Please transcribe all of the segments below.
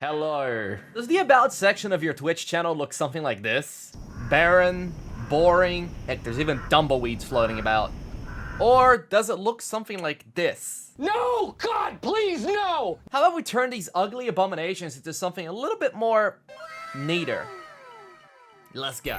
Hello. Does the About section of your Twitch channel look something like this? Barren, boring, heck, there's even tumbleweeds floating about. Or does it look something like this? No! God, please, no! How about we turn these ugly abominations into something a little bit more neater? Let's go.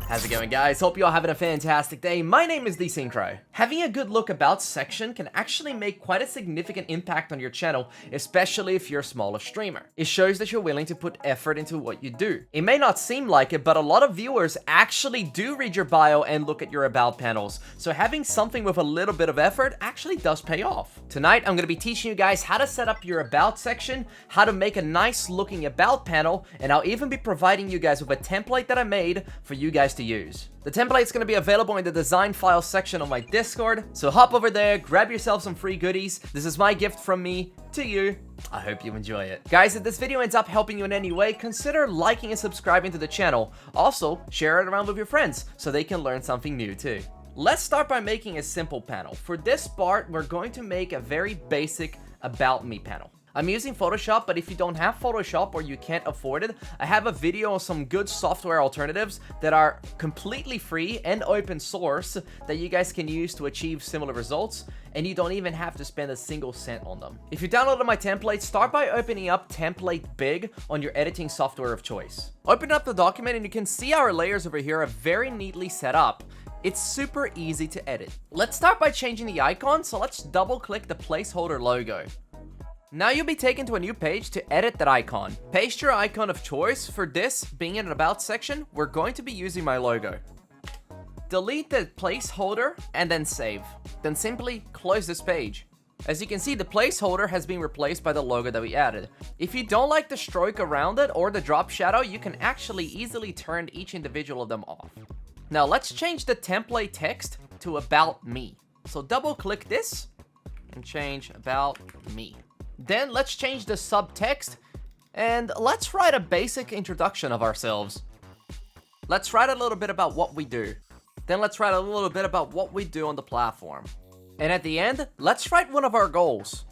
How's it going, guys? Hope you all having a fantastic day. My name is DeSynkro. Having a good look about section can actually make quite a significant impact on your channel, especially if you're a smaller streamer. It shows that you're willing to put effort into what you do. It may not seem like it, but a lot of viewers actually do read your bio and look at your about panels, so having something with a little bit of effort actually does pay off. Tonight, I'm going to be teaching you guys how to set up your about section, how to make a nice looking about panel, and I'll even be providing you guys with a template that I made for you guys to use. The template is going to be available in the design file section on my Discord, so hop over there, grab yourself some free goodies. This is my gift from me to you. I hope you enjoy it. Guys, if this video ends up helping you in any way, consider liking and subscribing to the channel. Also, share it around with your friends so they can learn something new too. Let's start by making a simple panel. For this part, we're going to make a very basic About Me panel. I'm using Photoshop, but if you don't have Photoshop or you can't afford it, I have a video on some good software alternatives that are completely free and open source that you guys can use to achieve similar results, and you don't even have to spend a single cent on them. If you downloaded my template, start by opening up Template Big on your editing software of choice. Open up the document and you can see our layers over here are very neatly set up. It's super easy to edit. Let's start by changing the icon, so let's double click the placeholder logo. Now you'll be taken to a new page to edit that icon. Paste your icon of choice. For this, being in an About section, we're going to be using my logo. Delete the placeholder and then save. Then simply close this page. As you can see, the placeholder has been replaced by the logo that we added. If you don't like the stroke around it or the drop shadow, you can actually easily turn each individual of them off. Now let's change the template text to About Me. So double click this and change About Me. Then let's change the subtext and let's write a basic introduction of ourselves. Let's write a little bit about what we do. Then let's write a little bit about what we do on the platform. And at the end, let's write one of our goals.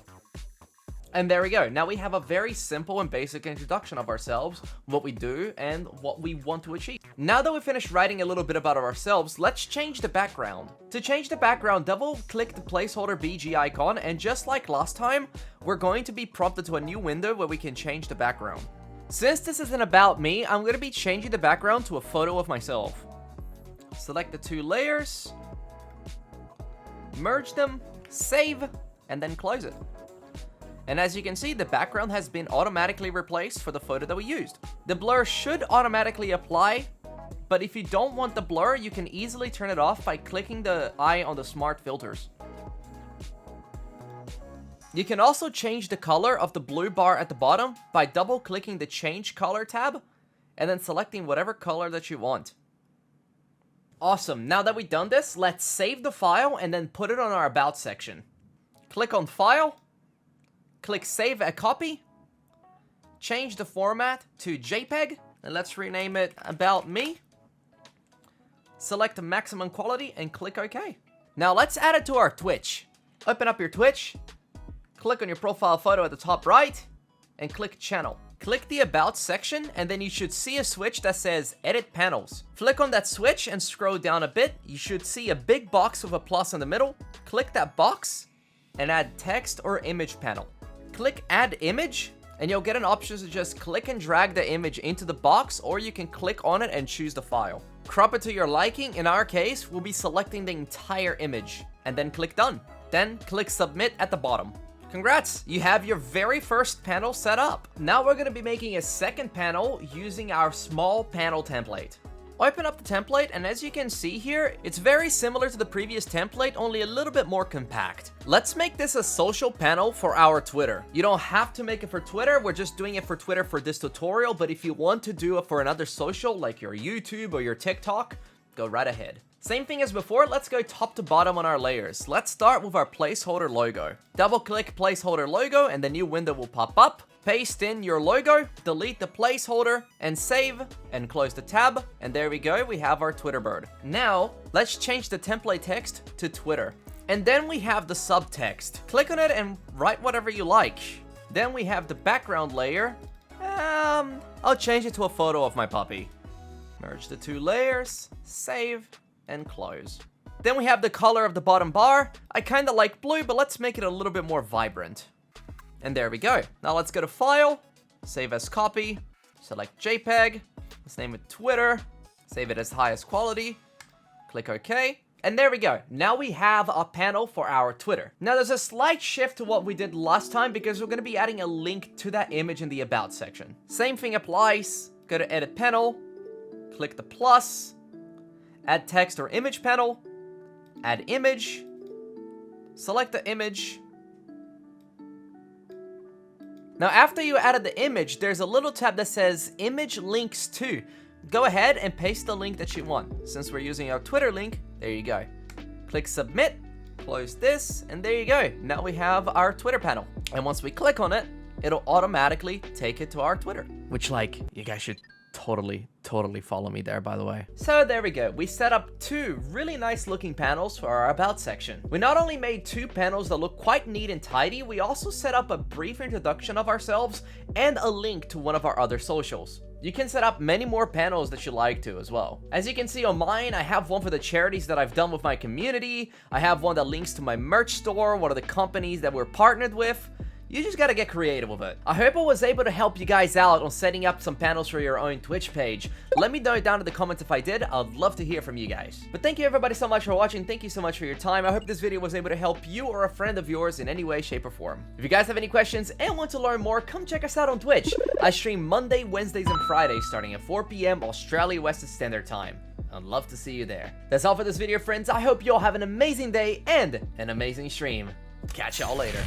And there we go. Now we have a very simple and basic introduction of ourselves, what we do, and what we want to achieve. Now that we finished writing a little bit about ourselves, let's change the background. To change the background, double click the placeholder BG icon, and just like last time, we're going to be prompted to a new window where we can change the background. Since this is an About Me, I'm going to be changing the background to a photo of myself. Select the two layers, merge them, save, and then close it. And as you can see, the background has been automatically replaced for the photo that we used. The blur should automatically apply, but if you don't want the blur, you can easily turn it off by clicking the eye on the smart filters. You can also change the color of the blue bar at the bottom by double clicking the Change Color tab and then selecting whatever color that you want. Awesome, now that we've done this, let's save the file and then put it on our About section. Click on File. Click Save a Copy, change the format to JPEG, and let's rename it About Me. Select the maximum quality and click OK. Now let's add it to our Twitch. Open up your Twitch, click on your profile photo at the top right, and click Channel. Click the About section, and then you should see a switch that says Edit Panels. Flick on that switch and scroll down a bit. You should see a big box with a plus in the middle. Click that box and add Text or Image Panel. Click Add Image, and you'll get an option to just click and drag the image into the box, or you can click on it and choose the file. Crop it to your liking. In our case, we'll be selecting the entire image, and then click Done. Then click Submit at the bottom. Congrats, you have your very first panel set up. Now we're going to be making a second panel using our small panel template. Open up the template, and as you can see here, it's very similar to the previous template, only a little bit more compact. Let's make this a social panel for our Twitter. You don't have to make it for Twitter, we're just doing it for Twitter for this tutorial, but if you want to do it for another social, like your YouTube or your TikTok, go right ahead. Same thing as before, let's go top to bottom on our layers. Let's start with our placeholder logo. Double click placeholder logo and the new window will pop up. Paste in your logo, delete the placeholder, and save, and close the tab, and there we go, we have our Twitter bird. Now, let's change the template text to Twitter. And then we have the subtext. Click on it and write whatever you like. Then we have the background layer. I'll change it to a photo of my puppy. Merge the two layers, save, and close. Then we have the color of the bottom bar. I kinda like blue, but let's make it a little bit more vibrant. And there we go. Now let's go to File, Save as Copy, select JPEG, let's name it Twitter, save it as highest quality, click OK. And there we go. Now we have a panel for our Twitter. Now there's a slight shift to what we did last time because we're going to be adding a link to that image in the About section. Same thing applies. Go to Edit Panel, click the plus, add text or image panel, add image, select the image. Now after you added the image, there's a little tab that says Image Links To. Go ahead and paste the link that you want. Since we're using our Twitter link, there you go. Click Submit, close this, and there you go. Now we have our Twitter panel. And once we click on it, it'll automatically take it to our Twitter. Which, like, you guys should totally follow me there, by the way. So there we go. We set up two really nice looking panels for our About section. We not only made two panels that look quite neat and tidy, we also set up a brief introduction of ourselves and a link to one of our other socials. You can set up many more panels that you like to as well. As you can see on mine, I have one for the charities that I've done with my community. I have one that links to my merch store, one of the companies that we're partnered with. You just gotta get creative with it. I hope I was able to help you guys out on setting up some panels for your own Twitch page. Let me know down in the comments if I did. I'd love to hear from you guys. But thank you everybody so much for watching. Thank you so much for your time. I hope this video was able to help you or a friend of yours in any way, shape, or form. If you guys have any questions and want to learn more, come check us out on Twitch. I stream Monday, Wednesdays, and Fridays starting at 4 p.m. Australia Western Standard Time. I'd love to see you there. That's all for this video, friends. I hope you all have an amazing day and an amazing stream. Catch y'all later.